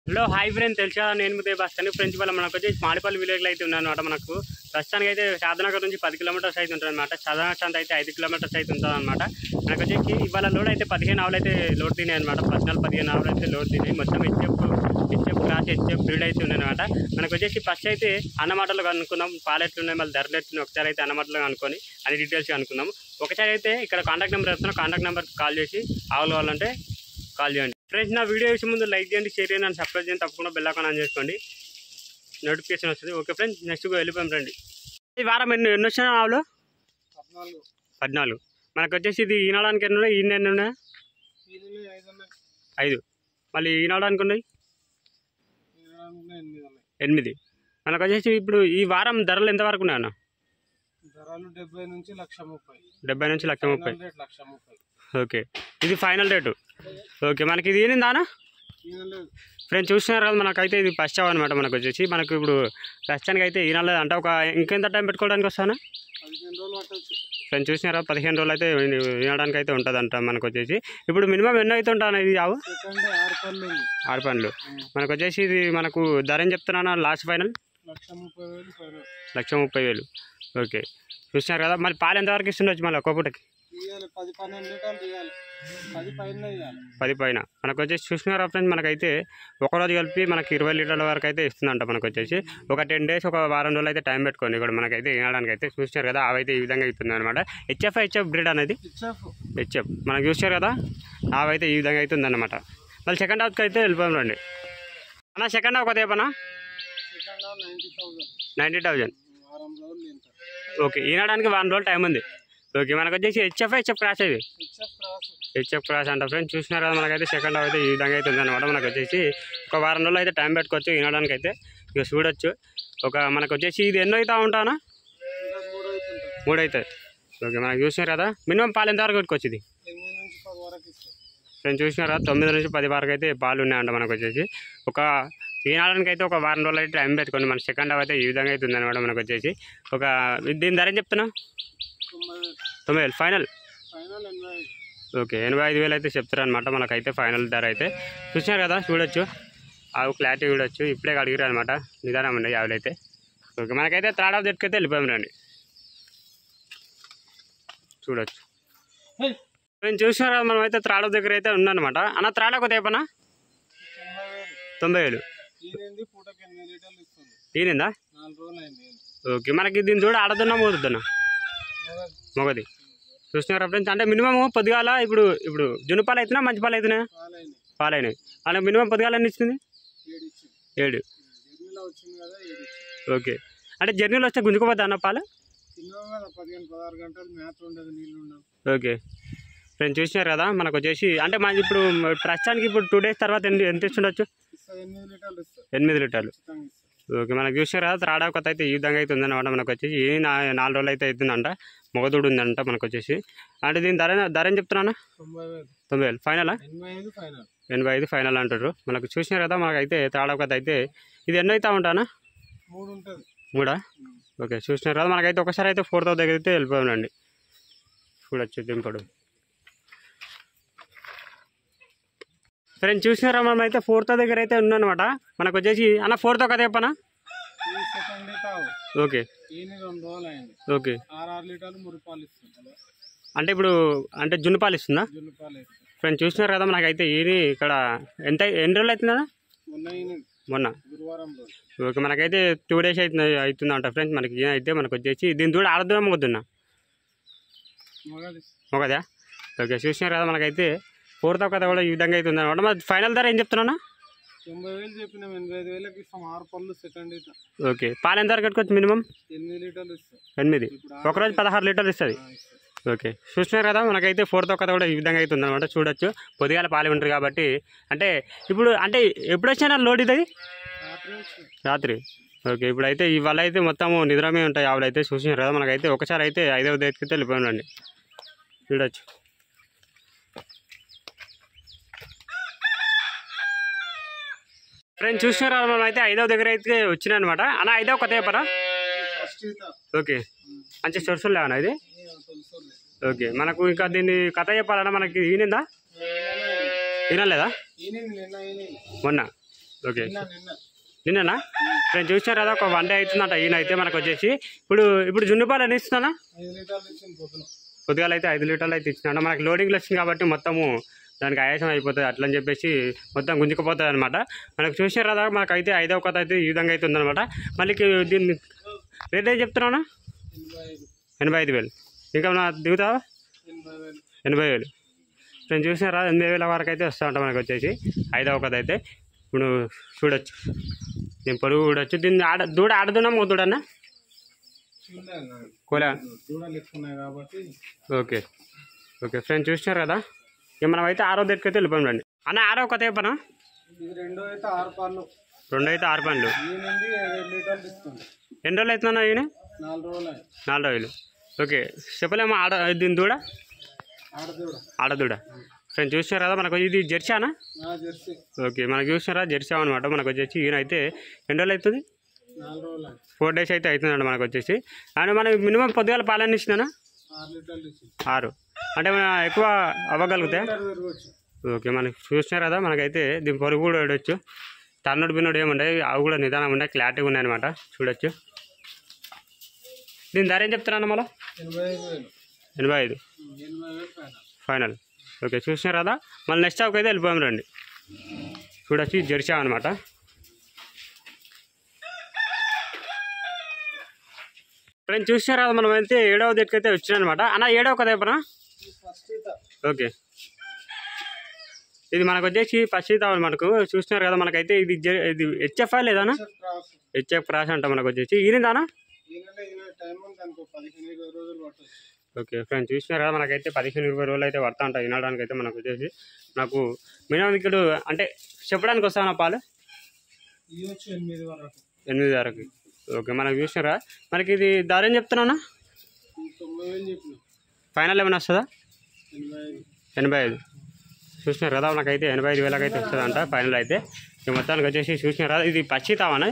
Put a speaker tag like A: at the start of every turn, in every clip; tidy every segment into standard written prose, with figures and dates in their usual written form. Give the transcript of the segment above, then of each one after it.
A: Hello hi friends, తెలుసా నేను ముదే బస్తాను friends. వల్ల మనకు వచ్చి మాడిపల్లి విలేజ్లో అయితే ఉన్నానమాట. మనకు ప్రస్తుతానికి అయితే షాద్నగర్ నుంచి 10 కిలోమీటర్స్ అయితే ఉంటుంది అనమాట. షాద్నగర్ అయితే 5 కిలోమీటర్స్ అయితే ఉంటుంది అనమాట. మనకు వచ్చేసి ఇవాళ లోడ్ అయితే 15 ఆవులు అయితే లోడ్ తినాయి అనమాట. 15 ఆవులు అయితే లోడ్ తినాయి. మొత్తం హెచ్ఎఫ్ క్రాస్ హెచ్ఎఫ్ బ్రీడ్ అయితే ఉన్నాయి అనమాట. మనకు వచ్చేసి ఫస్ట్ అయితే అన్నమాటలు కనుక్కుందాం, పాలు ఎట్లున్నాయి, మళ్ళీ ధరలు ఎట్లున్నాయి. ఒకసారి అయితే అన్నమాటలు కనుక్కొని అన్ని డీటెయిల్స్ కనుక్కుందాం. ఒకసారి అయితే ఇక్కడ కాంటాక్ట్ నెంబర్ ఇస్తున్నాం, కాంటాక్ట్ నెంబర్కి కాల్ చేసి ఆవులు కావాలంటే కాల్ చేయండి. ఫ్రెండ్స్, నా వీడియో చూసే ముందు లైక్ చేయండి, షేర్ చేయండి, అండ్ సబ్స్క్రైబ్ చేయండి. తప్పకుండా బెల్ ఐకాన్ ఆన్ చేసుకోండి, నోటిఫికేషన్ వస్తుంది. ఓకే ఫ్రెండ్స్, నెక్స్ట్ వెళ్ళిపోయాం రండి. ఈ వారం ఎన్ని వచ్చినాయి ఆవులు? 14. మనకు వచ్చేసి ఇది ఈనాడానికి ఎన్ని ఉన్నాయి, ఈయన ఎన్ని ఉన్నాయి? 5. మళ్ళీ ఈనాడానికి ఉన్నాయి 8. మనకు వచ్చేసి ఇప్పుడు ఈ వారం ధరలు ఎంతవరకు ఉన్నాయన్న?
B: ధరలు 70 నుంచి 1,30,000.
A: 70 నుంచి 1,30,000. ఓకే, ఇది ఫైనల్ రేటు. ఓకే, మనకి ఇది ఏందానా ఫ్రెండ్స్ చూస్తున్నారు కదా, మనకైతే ఇది ఫస్ట్ అవ అనమాట. మనకు వచ్చేసి మనకు ఇప్పుడు ప్రస్తుతానికి అయితే ఈనాలేదు అంటే ఒక ఇంకెంత టైం పెట్టుకోవడానికి వస్తానా?
B: 15 రోజులు పట్టచ్చు
A: ఫ్రెండ్స్ చూసినారా, 15 రోజులు అయితే వినడానికి అయితే ఉంటుంది అంట. మనకు వచ్చేసి ఇప్పుడు మినిమం ఎన్నో అయితే ఉంటాను ఇది ఆవు? 6 పనులు. మనకు వచ్చేసి ఇది మనకు ధర ఏం చెప్తున్నానా? Last final 1,30,000. ఓకే, చూసినారు కదా. మరి పాలు ఎంతవరకు ఇస్తుండొచ్చు మళ్ళీ ఒక్కొక్కటికి?
B: 10-12 లీటర్లు ఇవ్వాలి,
A: 10 పైన. మనకు వచ్చేసి చూసినారా ఫ్రెండ్స్, మనకైతే ఒకరోజు కలిపి మనకి 20 లీటర్ల వరకు అయితే ఇస్తుందంట. మనకు వచ్చేసి ఒక 10 డేస్ ఒక వారం రోజులు అయితే టైం పెట్టుకోండి ఇక్కడ మనకైతే వినడానికి అయితే. చూసినారు కదా, అవైతే ఈ విధంగా ఇస్తుంది అనమాట. హెచ్ఎఫ్ బ్రీడ్ అనేది హెచ్ఎఫ్ మనకు చూసారు కదా, అవైతే ఈ విధంగా అయితే ఉందన్నమాట. మళ్ళీ సెకండ్ హాఫ్కి అయితే వెళ్ళిపోయాం రండి అన్న. సెకండ్ హాఫ్ కొద్దిగా 90,000. ఓకే, ఈనడానికి 1 రోజులు టైం ఉంది. ఓకే, మనకు వచ్చేసి హెచ్ఎఫ్ క్రాస్ ఇది హెచ్ఎఫ్ క్రాస్ అంట ఫ్రెండ్స్. చూసినారు కదా, మనకైతే సెకండ్ హాఫ్ అయితే ఈ విధంగా అయితే ఉందన్నమాట. మనకు వచ్చేసి ఒక వారం రోజులు అయితే టైం పెట్టుకోవచ్చు వినడానికి అయితే. ఇక చూడొచ్చు. మనకు వచ్చేసి ఇది ఎన్నో అవుతా ఉంటానా? 3 అవుతుంది. ఓకే, మనకు చూసినారు కదా, మినిమం పాలు ఎంతవరకు పెట్టుకోవచ్చు ఇది? ఫ్రెండ్స్ చూసినారు కదా, 9 నుంచి 10 వరకు అయితే పాలు ఉన్నాయంట. మనకు వచ్చేసి ఈనాడానికి అయితే ఒక వారం రోజులు అయితే టైం పెట్టుకోండి. మన సెకండ్ హాఫ్ అయితే ఈ విధంగా అయితే ఉందన్నమాట. మనకు వచ్చేసి దీని ధర ఏం చెప్తున్నావు? 90,000 ఫైనల్. ఓకే, 85,000 అయితే చెప్తారు అనమాట. మనకైతే ఫైనల్ ధర అయితే చూసినారు కదా, చూడొచ్చు. ఆవు క్లారిటీ చూడొచ్చు. ఇప్పుడే అడిగారు అనమాట, నిదానం ఉన్నాయి ఆవులు అయితే. ఓకే, మనకైతే థర్డ్ హాఫ్ దగ్గరికి అయితే వెళ్ళిపోయాం రండి. చూడొచ్చు. నేను చూసినారు కదా, మనం అయితే థర్డ్ హాఫ్ దగ్గర అయితే ఉందన్నమాట. అన్న థర్డ్ హాఫ్ చెప్పనా? 90,000. ఈనిందా? ఓకే, మనకి దీన్ని చూడ ఆడదున్నా మోదుతున్నా మొగది. చూసినారా ఫ్రెండ్స్, అంటే మినిమం పొద్దుగాల ఇప్పుడు జున్ను పాలు అవుతున్నా మంచి పాలు అవుతున్నాయి? పాలైనవి. అంటే మినిమం పొద్దుగాల ఎన్ని ఇస్తుంది? 7. ఓకే, అంటే జర్నీలో వస్తే గుంజుకోపోద్దా అన్న పాలు? ఓకే ఫ్రెండ్స్ చూసినారు కదా, మనకు వచ్చేసి అంటే మనకి ఇప్పుడు ప్రస్తుతానికి ఇప్పుడు 2 డేస్ తర్వాత ఎంత ఇస్తుండొచ్చు? 8 లీటర్లు. ఓకే, మనకు చూసినారు కదా, త్రాడా కొత్త అయితే ఈ విధంగా అయితే ఉందన్నమాట. మనకు వచ్చేసి 4 రోజులు అయితే అవుతుందంట. మొగదూడు ఉందంట మనకు వచ్చేసి. అంటే దీని ధర ఏం చెప్తున్నా? 90,000 ఫైనలా? 85 ఫైనల్ అంటారు. మనకు చూసినారు కదా, మనకైతే త్రాడా కొత్త అయితే ఇది ఎన్నో అవుతా ఉంటానా? 3. ఓకే, చూసినారు కదా, మనకైతే ఒకసారి అయితే 4th దగ్గర అయితే వెళ్ళిపోయానండి. చూడొచ్చు దింపడు. ఫ్రెండ్స్ చూసినారా, మనం అయితే 4th దగ్గర అయితే ఉందన్నమాట. మనకు వచ్చేసి అన్న 4th కథ చెప్పనా? ఓకే ఓకే, అంటే ఇప్పుడు అంటే జున్ను పాలు ఇస్తుందా? ఫ్రెండ్స్ చూసినారు కదా, మనకైతే ఇక్కడ ఎన్ని రోజులు అవుతుందా? మొన్న. ఓకే, మనకైతే 2 డేస్ అవుతుందంట ఫ్రెండ్స్. మనకి అయితే మనకు వచ్చేసి దీని చూడ ఆడద్దున్నా మొగదున్నా? మొగదా. ఓకే, చూసినారు కదా, మనకైతే 4th కథ కూడా ఈ విధంగా అయితే ఉందన్నమాట. మరి ఫైనల్ ధర ఏం చెప్తున్నా?
B: 90,000 చెప్పినాం, 85,000కి ఇస్తాం. 6 పళ్ళు సెకండ్ అయితే.
A: ఓకే, పాలు ఎంత వరకు కట్టుకోవచ్చు మినిమం?
B: 8 లీటర్లు ఇస్తాం.
A: 8. ఒకరోజు 16 లీటర్లు ఇస్తుంది. ఓకే, చూసినారు కదా, మనకైతే 4th కథ కూడా ఈ విధంగా అయితే ఉందన్నమాట. చూడొచ్చు, పొద్దుగాల పాలు ఉంటారు కాబట్టి. అంటే ఇప్పుడు అంటే ఎప్పుడు వచ్చినా లోడ్ ఇది రాత్రి. ఓకే, ఇప్పుడైతే ఇవాళ అయితే మొత్తం నిద్రమే ఉంటాయి ఆవులు అయితే. చూసినారు కదా, మనకైతే ఒకసారి అయితే 5వ దగ్గరికి అయితే వెళ్ళిపోయానండి. చూడొచ్చు. ఫ్రెండ్స్ చూసినారా, మనం అయితే 5వ దగ్గర అయితే వచ్చినా అనమాట. అన్న 5వ కథ చెప్పరా? ఓకే, మంచి సొరుసులు లేవనా ఇది? ఓకే, మనకు ఇంకా దీన్ని కథ చెప్పాలన్నా మనకి ఈనిందా? ఈనలేదా మొన్న? ఓకే
B: నిన్న నిన్న
A: నిన్ననా ఫ్రెండ్స్ చూసినారు కదా ఒక 1 డే అవుతుందంట ఈయన అయితే మనకు వచ్చేసి ఇప్పుడు జున్ను పాలు ఎన్ని ఇస్తున్నానా
B: 5 లీటర్లు ఇచ్చింది పొద్దున.
A: పొద్దుగాల అయితే 5 లీటర్లు అయితే ఇచ్చినా మనకు లోడింగ్లు వచ్చింది కాబట్టి మొత్తము దానికి ఆయాసం అయిపోతుంది అట్లని చెప్పేసి మొత్తం గుంజుకుపోతుంది అనమాట. మనకు చూసినారు కదా మనకైతే 5వ కథ అయితే ఈ విధంగా అయితే ఉందన్నమాట. మళ్ళీ దీన్ని రేట్ ఏం చెప్తున్నానా 85,000 ఇంకా నా దిగుతావా 80,000 నేను చూసినారా 80,000 వరకు అయితే వస్తూ ఉంటాం మనకు వచ్చేసి 5వ కథ అయితే. ఇప్పుడు చూడొచ్చు దీని పొడుగు చూడొచ్చు. దీన్ని దూడ ఆడదున్నా దూడన్నా కోలా ఓకే ఓకే ఫ్రెండ్స్ చూసినారు కదా ఇక మనం అయితే 6వ దగ్గరికి అయితే వెళ్ళిపోయాం రండి అన్న. 6వ కథ చెప్పనా
B: 2 అయితే 6 పళ్ళు
A: 2 అయితే 6 పళ్ళు.
B: 7 లీటర్లు ఇస్తుంది.
A: ఎన్ని రోజులు అవుతుందన్నా ఈయన
B: 4 రోజులు
A: 4 రోజులు. ఓకే చెప్పలేమో దీని దూడ ఆడదూడ ఫ్రెండ్స్ చూసినారు కదా మనకు ఇది జెర్సీ అన్న.
B: జెర్సీ
A: ఓకే మనకు చూసినారా జెర్సీ అనమాట. మనకు వచ్చేసి ఈయన అయితే ఎన్ని రోజులు అవుతుంది
B: 4 రోజులు
A: 4 days అయితే అవుతుందండి మనకు వచ్చేసి. అండ్ మనకి మినిమం పొద్దుగాల పాలన్నీ ఇచ్చినా
B: 6 లీటర్లు ఇచ్చింది.
A: 6 అంటే మనం ఎక్కువ అవ్వగలుగుతాయి. ఓకే మనకి చూసినారు కదా మనకైతే దీని పొరుగు కూడా వేయవచ్చు. టర్నోడ్ బిన్నోడు ఏముంటాయి అవి కూడా నిదానం ఉన్నాయి క్లారిటీగా ఉన్నాయి అనమాట. చూడొచ్చు దీని ధర ఏం చెప్తారన్న మళ్ళీ 85 ఫైనల్. ఓకే చూసినారు కదా మళ్ళీ నెక్స్ట్ స్టాక్ అయితే వెళ్ళిపోయాం రండి. చూడొచ్చు జెర్సీ అనమాట. ఫ్రెండ్స్ చూసినారు కదా మనం అయితే 7వ దగ్గరికి అయితే వచ్చినాయి అనమాట. అన్న 7వ కథ చెప్పనా. ఓకే ఇది మనకు వచ్చేసి పచ్చిత మనకు చూసినారు కదా మనకైతే ఇది హెచ్ఎఫ్ లేదానా హెచ్ఎఫ్ క్రాస్ అంట మనకు వచ్చేసి ఈయనదానా. ఓకే ఫ్రెండ్స్ చూసినారు కదా మనకైతే 15-20 రోజులు అయితే పడతా ఉంటాయి వినడానికి అయితే. మనకు వచ్చేసి నాకు మినిమం ఇక్కడ అంటే చెప్పడానికి వస్తాను పాలు 8 వరకు. ఓకే మనకు చూసినారా మనకి ఇది ధర ఏం చెప్తున్నా ఫైనల్ ఏమైనా వస్తుందా 85 చూసినారు కదా మనకైతే 85,000 అయితే వస్తుందంట ఫైనల్ అయితే. ఇక మొత్తానికి వచ్చేసి చూసినారు కదా ఇది పచ్చితావనా.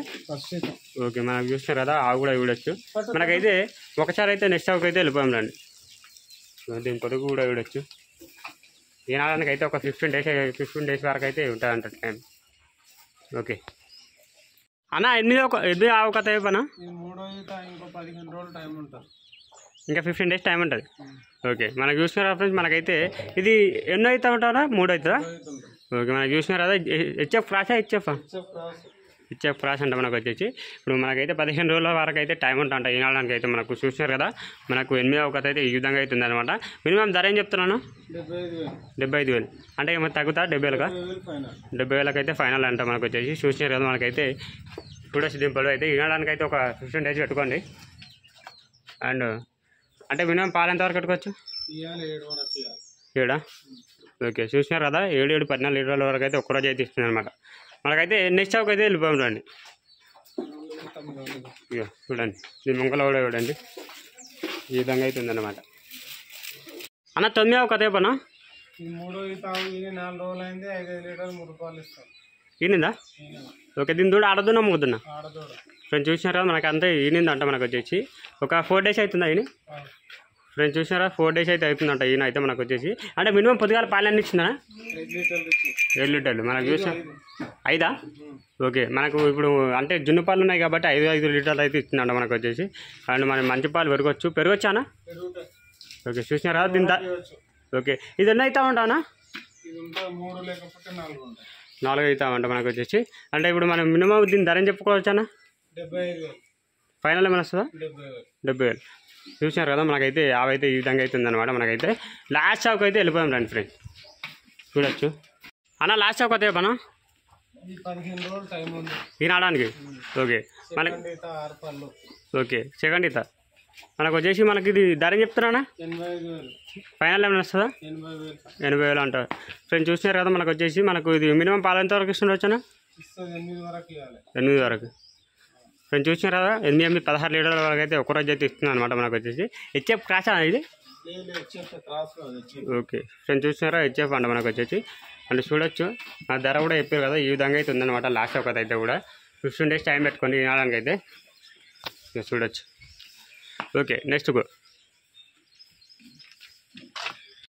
A: ఓకే మనకు చూసినారు కదా ఆవు కూడా చూడొచ్చు. మనకైతే ఒకసారి అయితే నెక్స్ట్ స్టాక్ అయితే వెళ్ళిపోయాం రండి. దీని పొడుగు కూడా చూడొచ్చు. ఈనాడానికి అయితే ఒక 15 days వరకు అయితే ఉంటుందంట టైం. ఓకే అన్న 8 ఆవు కథ చెప్పనా. ఇంకా 15 days టైం ఉంటుంది. ఓకే మనకు చూసినారా ఫ్రెండ్స్ మనకైతే ఇది ఎన్నో అవుతా ఉంటారా 3 అవుతుందా. ఓకే మనకు చూసినారు కదా హెచ్ఎఫ్ క్రాసా హెచ్ఎఫ్ క్రాస్ అంటే మనకు వచ్చేసి ఇప్పుడు మనకైతే 15 రోజుల వరకు అయితే టైం ఉంటుంట ఈనాడానికి అయితే. మనకు చూసినారు కదా మనకు 8వ కథ అయితే ఈ విధంగా అవుతుంది అనమాట. మినిమం ధర ఏం చెప్తున్నాను 75,000 అంటే ఏమో తగ్గుతా 70,000కా 70,000 అయితే ఫైనల్ అంట మనకు వచ్చేసి. చూసినారు కదా మనకైతే చూడొచ్చు దింపలు అయితే ఈనాడానికి అయితే ఒక 15 days పెట్టుకోండి. అండ్ అంటే మినిమం పాలు ఎంతవరకు పెట్టుకోవచ్చు 7. ఓకే చూసినారు కదా 7-14 లీటర్ల వరకు అయితే ఒక్కరోజు అయితే ఇస్తుంది అనమాట. మనకైతే నెక్స్ట్ స్టాక్ అయితే వెళ్ళిపోయాం రండి. ఇక చూడండి దీని మొక్కలు కూడా చూడండి ఈ విధంగా అయితే ఉందన్నమాట. అన్న 9వ కథ చెప్పనా.
B: 4 రోజులు అయింది 5 లీటర్లు 3 రూపాయలు ఇస్తాం.
A: ఈనిందా. ఓకే దీని దూడ ఆడదున్నా మొగ్గుతున్నా ఫ్రెండ్స్ చూసినారా మనకి అంతా ఈనిందంట మనకు వచ్చేసి ఒక 4 days అవుతుందా ఈయన. ఫ్రెండ్స్ చూసినారా 4 days అయితే అవుతుందంట ఈయన అయితే మనకు వచ్చేసి. అంటే మినిమం పొద్దుగాల పాలన్నీ ఇచ్చిందా 7 లీటర్లు మనకు చూసిన 5. ఓకే మనకు ఇప్పుడు అంటే జున్ను పాలు ఉన్నాయి కాబట్టి 5 లీటర్లు అయితే ఇచ్చిందంట మనకు వచ్చేసి. అండ్ మనం మంచి పాలు పెరగొచ్చానా. ఓకే చూసినారా దీని ఓకే ఇది ఎన్ని అవుతా ఉంటానా 4 అవుతామంట మనకు వచ్చేసి. అంటే ఇప్పుడు మనం మినిమం దీని ధర చెప్పుకోవచ్చానా
B: 75,000
A: ఫైనల్ ఏమైనా వస్తుందా 70,000. చూసినారు కదా మనకైతే అవైతే ఈ విధంగా అవుతుంది అనమాట. మనకైతే లాస్ట్ స్టాక్ అయితే వెళ్ళిపోయాం రండి ఫ్రెండ్స్. చూడొచ్చు అన్న లాస్ట్ స్టాక్ అయితే పనా
B: 15 రోజులు టైం ఉంది
A: ఈనాడానికి. ఓకే మనకి ఓకే సెకండ్ ఈత మనకు వచ్చేసి మనకి ఇది ధర చెప్తున్నానా
B: 85,000
A: ఫైనల్ ఏమైనా వస్తుందా 80,000 అంట. ఫ్రెండ్స్ చూసినారు కదా మనకు వచ్చేసి మనకు ఇది మినిమం పాలు ఎంతవరకు ఇస్తుండొచ్చానా 8 వరకు. ఫ్రెండ్స్ చూసినారు కదా 16 లీటర్ల వరకు అయితే ఒక్కరోజు అయితే ఇస్తుంది అనమాట మనకు వచ్చేసి. హెచ్ఎఫ్ క్రాసా ఇది. ఓకే ఫ్రెండ్స్ చూసినారా హెచ్ఎఫ్ అంట మనకు వచ్చేసి. అంటే చూడొచ్చు నా ధర కూడా చెప్పారు కదా ఈ విధంగా అయితే ఉందన్నమాట. లాస్ట్ ఒకటి అయితే కూడా 15 days టైం పెట్టుకొని వినడానికి అయితే చూడొచ్చు. Okay next go